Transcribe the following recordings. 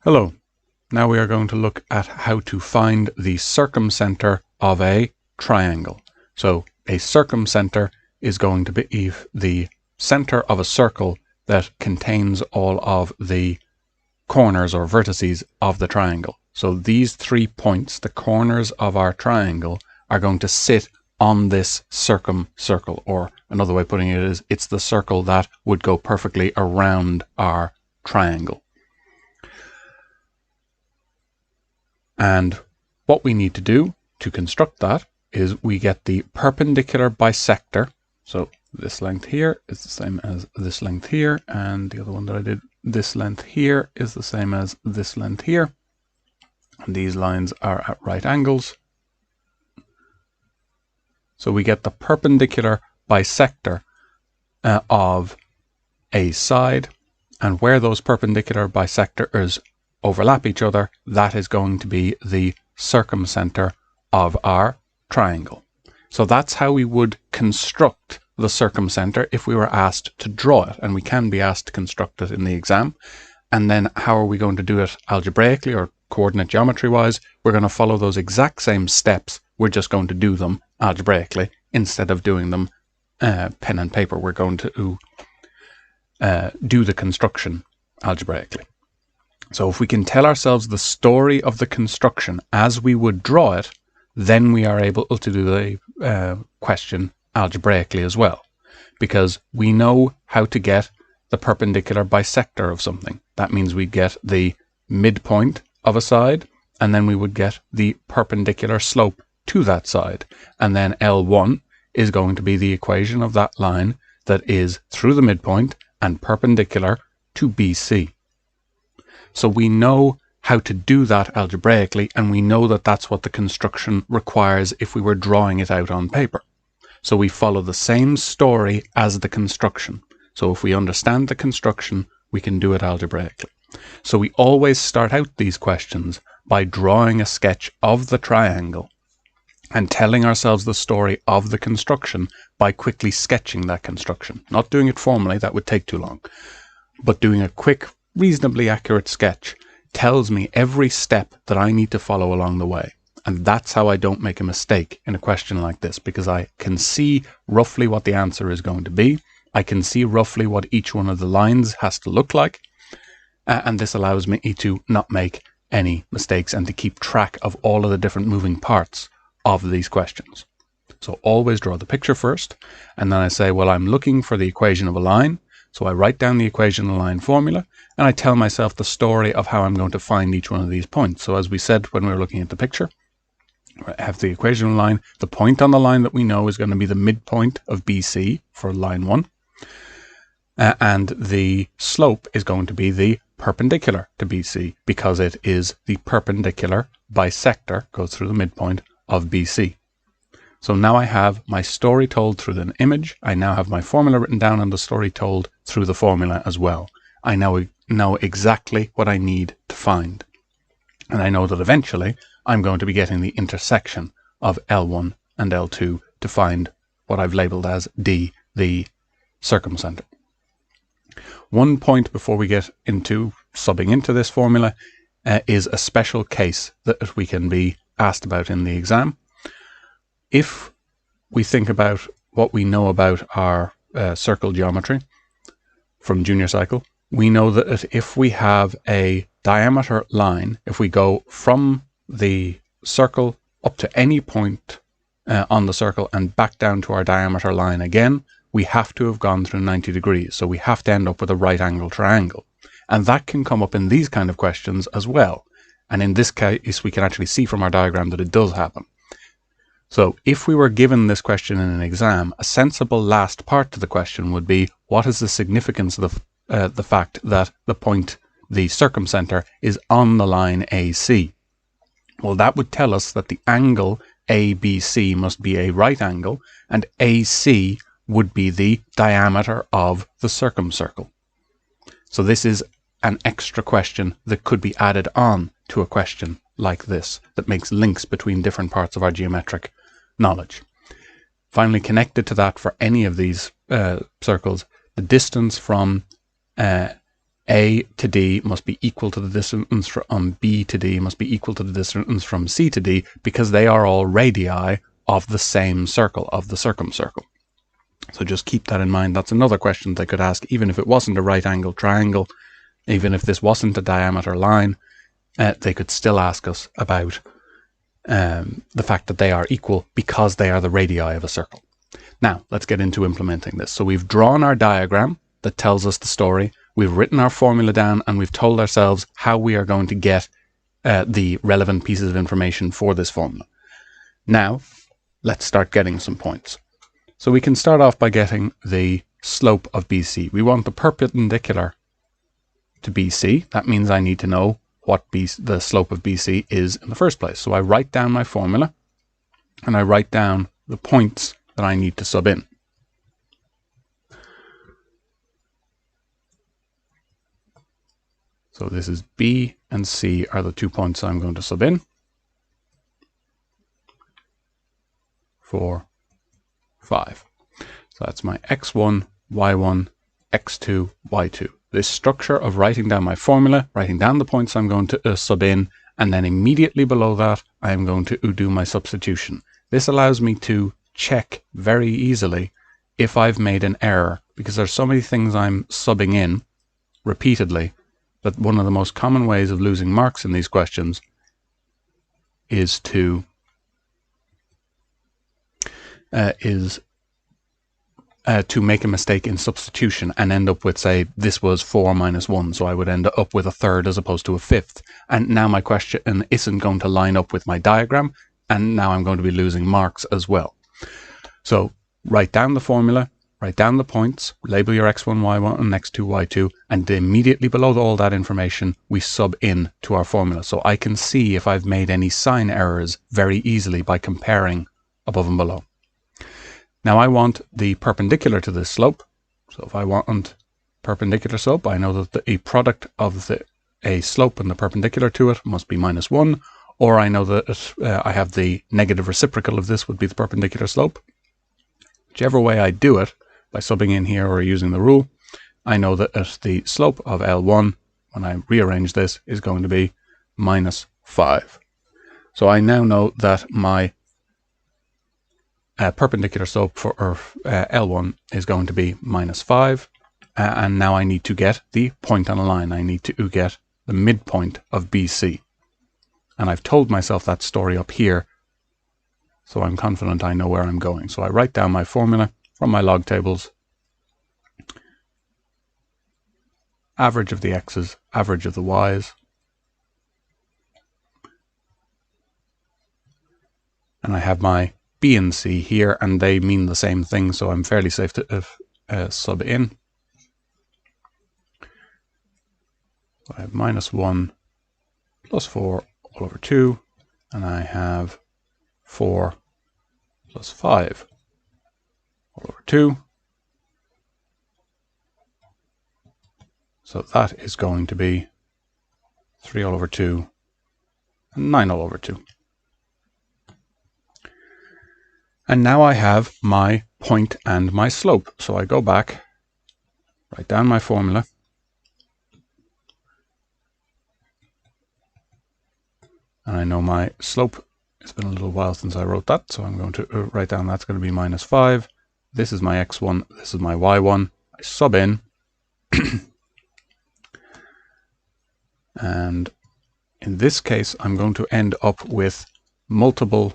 Hello, now we are going to look at how to find the circumcenter of a triangle. So a circumcenter is going to be the center of a circle that contains all of the corners or vertices of the triangle. So these 3 points, the corners of our triangle, are going to sit on this circle, or another way of putting it is it's the circle that would go perfectly around our triangle. And what we need to do to construct that is we get the perpendicular bisector. So this length here is the same as this length here, and the other one that I did, this length here, is the same as this length here. And these lines are at right angles. So we get the perpendicular bisector of a side, and where those perpendicular bisectors overlap each other, that is going to be the circumcenter of our triangle. So that's how we would construct the circumcenter if we were asked to draw it, and we can be asked to construct it in the exam. And then how are we going to do it algebraically or coordinate geometry wise? We're going to follow those exact same steps. We're just going to do them algebraically instead of doing them pen and paper. We're going to do the construction algebraically. So if we can tell ourselves the story of the construction as we would draw it, then we are able to do the question algebraically as well, because we know how to get the perpendicular bisector of something. That means we get the midpoint of a side, and then we would get the perpendicular slope to that side. And then L1 is going to be the equation of that line that is through the midpoint and perpendicular to BC. So we know how to do that algebraically, and we know that that's what the construction requires if we were drawing it out on paper. So we follow the same story as the construction. So if we understand the construction, we can do it algebraically. So we always start out these questions by drawing a sketch of the triangle and telling ourselves the story of the construction by quickly sketching that construction. Not doing it formally, that would take too long, but doing a quick, reasonably accurate sketch tells me every step that I need to follow along the way. And that's how I don't make a mistake in a question like this, because I can see roughly what the answer is going to be. I can see roughly what each one of the lines has to look like. And this allows me to not make any mistakes and to keep track of all of the different moving parts of these questions. So always draw the picture first, and then I say, well, I'm looking for the equation of a line. So I write down the equation of a line formula, and I tell myself the story of how I'm going to find each one of these points. So as we said when we were looking at the picture, I have the equation of a line. The point on the line that we know is going to be the midpoint of BC for line 1. And the slope is going to be the perpendicular to BC, because it is the perpendicular bisector, goes through the midpoint of BC. So now I have my story told through an image. I now have my formula written down and the story told through the formula as well. I now know exactly what I need to find. And I know that eventually I'm going to be getting the intersection of L1 and L2 to find what I've labeled as D, the circumcenter. One point before we get into subbing into this formula is a special case that we can be asked about in the exam. If we think about what we know about our circle geometry from junior cycle, we know that if we have a diameter line, if we go from the circle up to any point on the circle and back down to our diameter line again, we have to have gone through 90 degrees. So we have to end up with a right angle triangle. And that can come up in these kind of questions as well. And in this case, we can actually see from our diagram that it does happen. So if we were given this question in an exam, a sensible last part to the question would be, what is the significance of the fact that the point, the circumcenter, is on the line AC? Well, that would tell us that the angle ABC must be a right angle, and AC would be the diameter of the circumcircle. So this is an extra question that could be added on to a question like this, that makes links between different parts of our geometric knowledge. Finally, connected to that for any of these circles, the distance from A to D must be equal to the distance from B to D must be equal to the distance from C to D, because they are all radii of the same circle, of the circumcircle. So just keep that in mind. That's another question they could ask, even if it wasn't a right angle triangle, even if this wasn't a diameter line, they could still ask us about the fact that they are equal because they are the radii of a circle. Now, let's get into implementing this. So we've drawn our diagram that tells us the story. We've written our formula down, and we've told ourselves how we are going to get the relevant pieces of information for this formula. Now, let's start getting some points. So we can start off by getting the slope of BC. We want the perpendicular to BC. That means I need to know what the slope of BC is in the first place. So I write down my formula, and I write down the points that I need to sub in. So this is B and C are the 2 points I'm going to sub in. 4, 5. So that's my x1, y1, x2, y2. This structure of writing down my formula, writing down the points I'm going to sub in, and then immediately below that I am going to do my substitution. This allows me to check very easily if I've made an error, because there's so many things I'm subbing in repeatedly that one of the most common ways of losing marks in these questions is to make a mistake in substitution and end up with, say, this was 4 minus 1, so I would end up with a third as opposed to a fifth. And now my question isn't going to line up with my diagram, and now I'm going to be losing marks as well. So write down the formula, write down the points, label your x1, y1, and x2, y2, and immediately below all that information, we sub in to our formula. So I can see if I've made any sign errors very easily by comparing above and below. Now I want the perpendicular to this slope. So if I want perpendicular slope, I know that the product of a slope and the perpendicular to it must be -1, or I know that I have the negative reciprocal of this would be the perpendicular slope. Whichever way I do it, by subbing in here or using the rule, I know that the slope of L1, when I rearrange this, is going to be -5. So I now know that my perpendicular slope for L1 is going to be -5, and now I need to get the point on a line. I need to get the midpoint of BC, and I've told myself that story up here, so I'm confident I know where I'm going. So I write down my formula from my log tables: average of the x's, average of the y's, and I have my B and C here, and they mean the same thing, so I'm fairly safe to sub in. So I have -1 plus 4 all over 2, and I have 4 plus 5 all over 2. So that is going to be 3 all over 2 and 9 all over 2. And now I have my point and my slope. So I go back, write down my formula, and I know my slope. It's been a little while since I wrote that, so I'm going to write down that's going to be -5. This is my x1, this is my y1. I sub in, and in this case I'm going to end up with multiple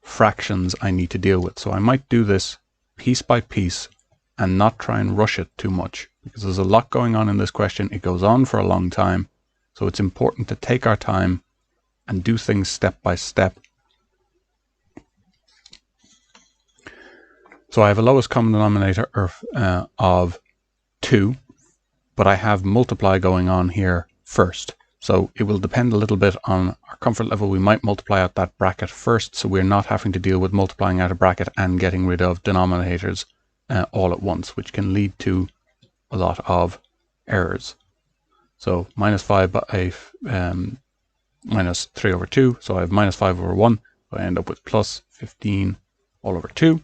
fractions I need to deal with. So I might do this piece by piece and not try and rush it too much, because there's a lot going on in this question. It goes on for a long time, so it's important to take our time and do things step by step. So I have a lowest common denominator of 2, but I have multiply going on here first. So it will depend a little bit on our comfort level. We might multiply out that bracket first, so we're not having to deal with multiplying out a bracket and getting rid of denominators all at once, which can lead to a lot of errors. So -5 by -3 over 2, so I have -5 over 1, so I end up with plus 15 all over 2.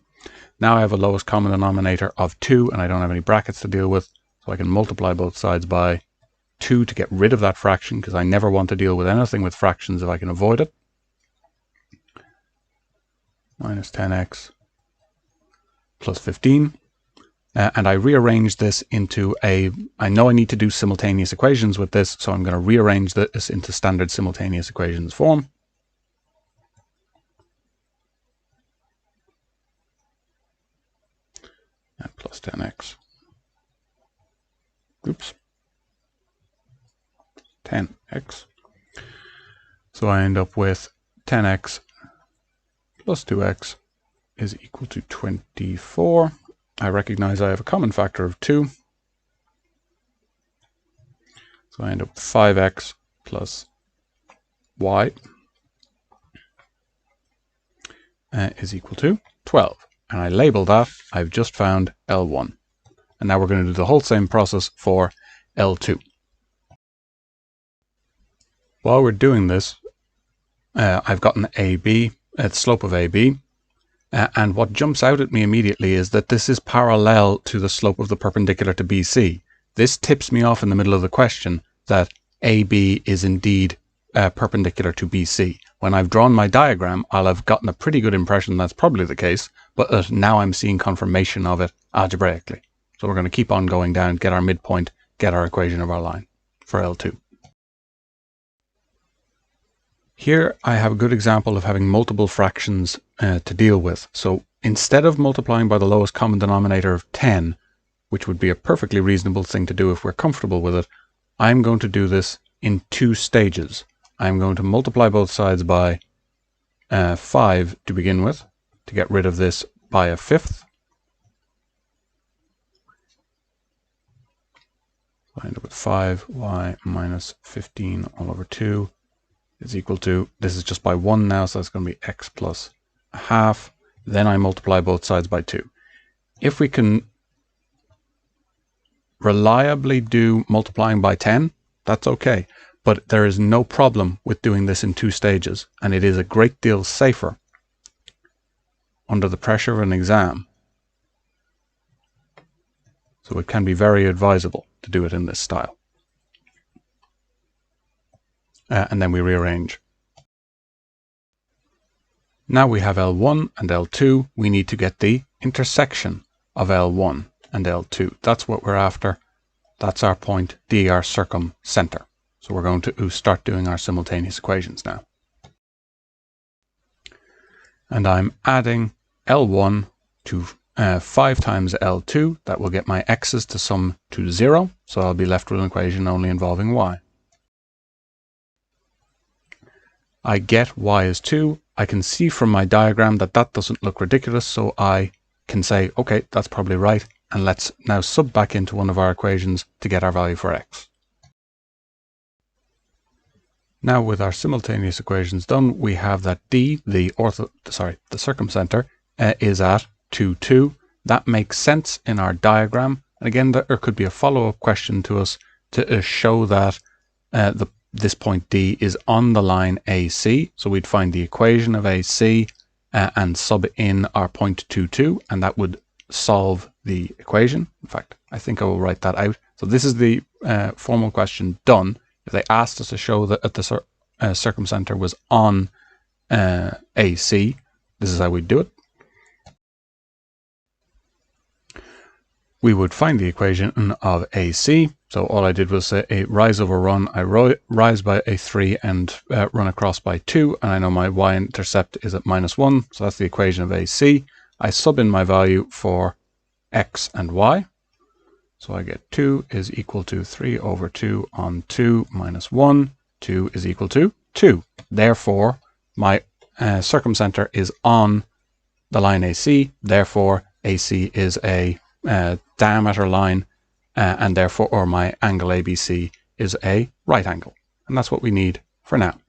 Now I have a lowest common denominator of 2, and I don't have any brackets to deal with, so I can multiply both sides by 2 to get rid of that fraction, because I never want to deal with anything with fractions if I can avoid it. Minus 10x plus 15. And I rearrange this into I know I need to do simultaneous equations with this, so I'm going to rearrange this into standard simultaneous equations form. And plus 10x. Oops. 10x. So I end up with 10x plus 2x is equal to 24. I recognize I have a common factor of 2. So I end up with 5x plus y is equal to 12. And I label that. I've just found L1. And now we're going to do the whole same process for L2. While we're doing this, I've gotten AB, the slope of AB. And what jumps out at me immediately is that this is parallel to the slope of the perpendicular to BC. This tips me off in the middle of the question that AB is indeed perpendicular to BC. When I've drawn my diagram, I'll have gotten a pretty good impression that's probably the case, but now I'm seeing confirmation of it algebraically. So we're going to keep on going down, get our midpoint, get our equation of our line for L2. Here I have a good example of having multiple fractions to deal with. So instead of multiplying by the lowest common denominator of 10, which would be a perfectly reasonable thing to do if we're comfortable with it, I'm going to do this in 2 stages. I'm going to multiply both sides by 5 to begin with, to get rid of this by a fifth. So I end up with 5y minus 15 all over 2. Is equal to, this is just by 1 now, so that's going to be x plus a half. Then I multiply both sides by 2. If we can reliably do multiplying by 10, that's okay. But there is no problem with doing this in 2 stages, and it is a great deal safer under the pressure of an exam. So it can be very advisable to do it in this style. And then we rearrange. Now we have L1 and L2. We need to get the intersection of L1 and L2. That's what we're after. That's our point D, our circumcentre. So we're going to start doing our simultaneous equations now. And I'm adding L1 to 5 times L2. That will get my x's to sum to 0. So I'll be left with an equation only involving y. I get y is 2. I can see from my diagram that that doesn't look ridiculous, so I can say, okay, that's probably right, and let's now sub back into one of our equations to get our value for x. Now with our simultaneous equations done, we have that D, the circumcentre, is at 2, 2. That makes sense in our diagram. And again, there could be a follow-up question to us to show that this point D is on the line AC. So we'd find the equation of AC and sub in our point 2, 2, and that would solve the equation. In fact, I think I will write that out. So this is the formal question done. If they asked us to show that the circumcentre was on AC, this is how we'd do it. We would find the equation of AC. So all I did was say a rise over run. I rise by a 3 and run across by 2. And I know my y-intercept is at -1. So that's the equation of AC. I sub in my value for x and y. So I get 2 is equal to 3 over 2 on 2 minus 1. 2 is equal to 2. Therefore, my circumcentre is on the line AC. Therefore, AC is a diameter line, and therefore, or my angle ABC is a right angle. And that's what we need for now.